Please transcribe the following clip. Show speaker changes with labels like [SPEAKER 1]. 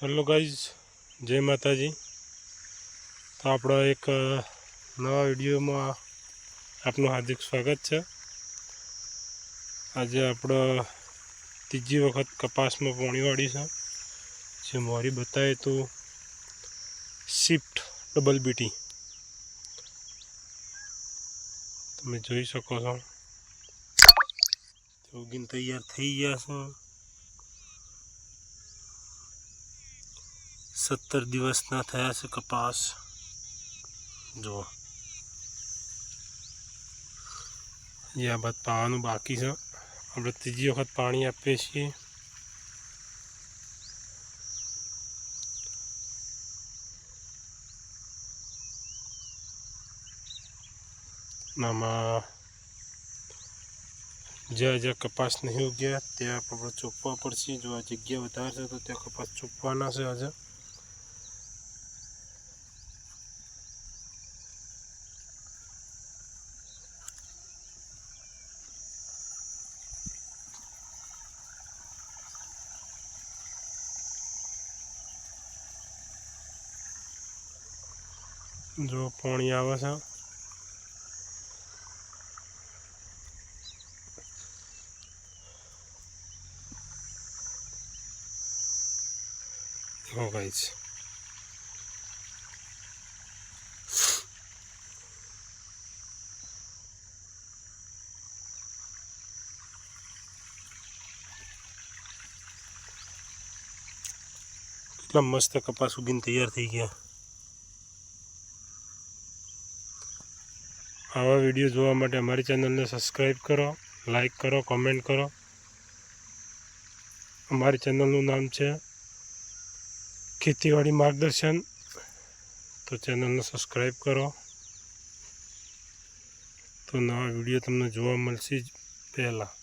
[SPEAKER 1] Hello guys, જય માતાજી। તો આપણો એક નવા વિડીયોમાં આપનું હાર્દિક સ્વાગત છે। આજે આપણો ત્રીજી વખત કપાસમાં પાણી વાળી છે। જે મોરી બતાવે તો શિફ્ટ ડબલ બીટી તમે જોઈ શકો છો। ઉગીને તૈયાર થઈ ગયા છે। 17 દિવસના થયા છે કપાસ। જુઓ, એ આ બાદ પાવાનું બાકી છે। આપણે ત્રીજી વખત પાણી આપીએ છીએ। આમાં જ્યાં જ્યાં કપાસ નહીં ઉગ્યા ત્યાં આપણે ચોપવા પડશે। જો આ જગ્યા વધારે છે તો ત્યાં કપાસ ચોપવાના છે આજે। જો પાણી આવે છે। હો ગાઈસ, કેટલા મસ્ત કપાસ ઉગીને તૈયાર થઈ ગયા। આવા વિડીયો જોવા માટે અમારી ચેનલને સબસ્ક્રાઈબ કરો, લાઈક કરો, કમેન્ટ કરો। અમારી ચેનલનું નામ છે ખેતીવાડી માર્ગદર્શન। તો ચેનલને સબસ્ક્રાઈબ કરો તો નવા વિડીયો તમને જોવા મળશે જ પહેલાં।